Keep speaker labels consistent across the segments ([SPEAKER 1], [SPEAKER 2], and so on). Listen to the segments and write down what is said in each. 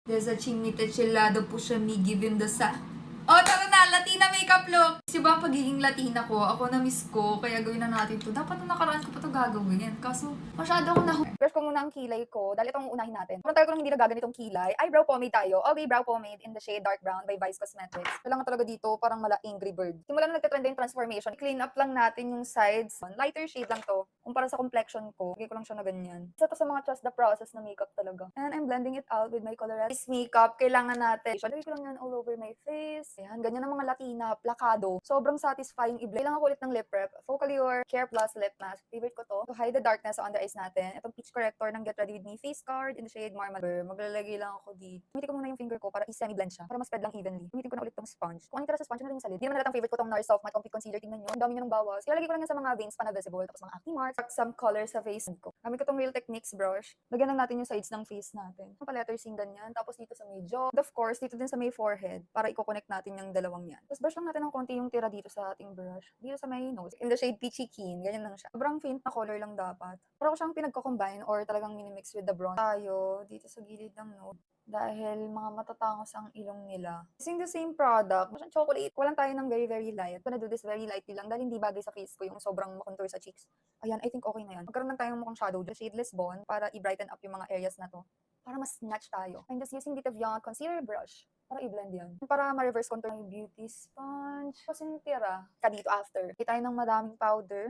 [SPEAKER 1] There's a chimita-chilado po siya me given the sa. Oh, tara na! Latina makeup look! Kasi ba ang pagiging Latina ko, ako na-miss ko, kaya gawin na natin to. Dapat nung nakaraan ko pa to gagawin. Kaso, masyado ako brush ko muna ang kilay ko, dahil itong unahin natin. Kung tayo ko nang hindi nagaganitong kilay, eyebrow pomade tayo. Okay, brow pomade in the shade Dark Brown by Vice Cosmetics. Kailangan talaga dito, parang mala Angry Bird. Simula na nagtatrend yung transformation, clean up lang natin yung sides. Lighter shade lang to, kumpara sa complexion ko. Lagay ko lang siya na ganyan. Isa to sa mga trust the process na makeup talaga. And I'm blending it out with my Colorette. This makeup, kailangan natin. Lagay ko lang yan all over my face. Ayan, ganyan ang mga Latina, plakado. Sobrang satisfying i-blend. Kailangan ko ulit ng lip prep. Focallure Care Plus Lip Mask. Favorite ko to. To hide the darkness sa under eyes natin. Itong peach corrector ng Get Ready With Me face card in the shade Marmalade. Maglalagay lang ako dito. Gamitin ko muna yung finger ko para i-semi-blend siya. Para mas spread lang evenly. Gamitin ko na ulit tong sponge. Kung anong tira sa sponge, na rin yung salid. Hindi naman natatang favorite ko tong NARS Soft Matte Complete Concealer. Tingnan nyo. Ang dami nyo ng bawas. Ilalagay ko lang yan sa mga veins pa na visible. Tapos mga acne marks. Some color sa face ko. Gamit ko tong Real Techniques brush. Lagyan lang natin yung sides ng face natin. Ang palettering ganyan. Tapos dito sa may jaw. And of course, dito din sa may forehead. Para i-connect natin yung dalawang yan. Tapos brush lang natin ng konti yung tira dito sa ating brush. Dito sa may nose. In the shade Peachy Keen. Ganyan lang siya. Sobrang faint na color lang dapat. Para ko siyang pinagko-combine or talagang minimix with the bronze. Tayo, dito sa gilid ng nose. Dahil mga matatangos ang ilong nila. Using the same product, masyang chocolate. Walang tayo ng very, very light. I'm gonna do this very lightly lang dahil hindi bagay sa face ko yung sobrang makontour sa cheeks. Ayan, I think okay na yan. Magkaroon lang tayong mukhang shadow, the shadeless bond, para i-brighten up yung mga areas na to. Para mas snatch tayo. I'm just using Dita Vian concealer brush para i-blend yan. Para ma-reverse contour yung beauty sponge. Kasi yung tira, ka dito after. Kita tayo ng madaming powder.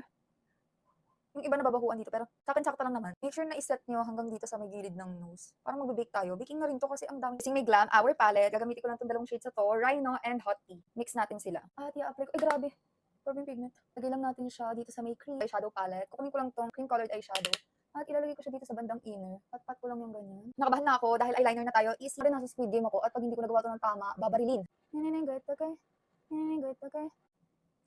[SPEAKER 1] Yung iba nababahuan dito, pero sa akin sakto lang naman. Make sure na iset nyo hanggang dito sa may gilid ng nose. Parang mag-bake tayo. Baking na rin to kasi ang dami. Kasi may Glam Hour palette. Gagamitin ko lang itong dalawang shades na to. Rhino and Hot Tea. Mix natin sila. At i-apply ko. Ay, grabe. Grabe yung pigment. Lagay lang natin siya dito sa may cream eyeshadow palette. Kukunin ko lang tong cream colored eyeshadow. At ilalagay ko siya dito sa bandang inner. Pat-pat ko lang yung ganyan. Nakabahan na ako dahil eyeliner na tayo. Easy rin nasa Squid Game ako. At pag hindi ko nagawa to ng tama, babarilin. Good, okay? Good, okay?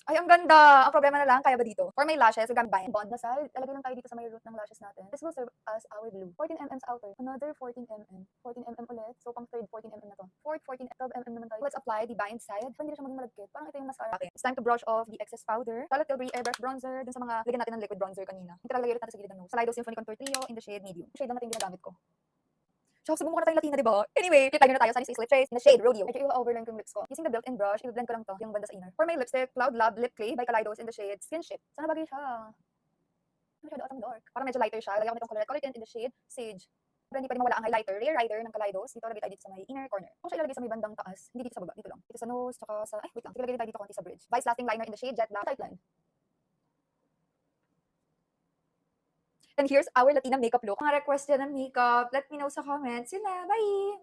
[SPEAKER 1] Ay, ang ganda! Ang problema na lang, kaya ba dito? For my lashes, gagamit ba? Bond na side. Lalagay lang tayo dito sa may root ng lashes natin. This will serve as our glue. 14mm outer. Another 14mm. 14mm ulit. So, pang third 14mm na to. Fourth 12mm naman tayo. Let's apply the bind side. Hindi na siya maging malagkit. Parang ito yung mascara. Okay. It's time to brush off the excess powder. Charlotte Tilbury Airbrush Bronzer. Dun sa mga lagyan natin ng liquid bronzer kanina. Ito lagay ulit natin sa gilid ng nose. Kaleido Symphony Contour Trio in the shade medium. Yung shade lang natin ginagamit ko. Shucks, bumuka na tayong Latina, diba? Anyway, lip liner na tayo. Sunny Face Lip Trace in the shade Rodeo. Medyo i-overline ko yung lips ko. Using the built-in brush, i-blend ko lang to, yung banda sa inner. For my lipstick, Cloud Lab Lip Clay by Kaleidos in the shade Skinship. Sana bagay siya. Masyado atang dark. Para medyo lighter siya. Lagyan ko nitong color tint in the shade Sage. Pero hindi pwede mawala ang highlighter. Rear Rider ng Kaleidos. Dito lagay tayo dito sa may inner corner. Kung siya ilalagay sa may bandang taas, hindi dito sa baba. Dito lang. Dito sa nose, tsaka sa... Ay, wait lang. Sige, lagay tayo dito konti sa bridge. Vice Lasting Liner in the shade Jet Black. Tight line. And here's our Latina makeup look. Mga request dyan ng makeup, let me know sa comments. Yun na, bye!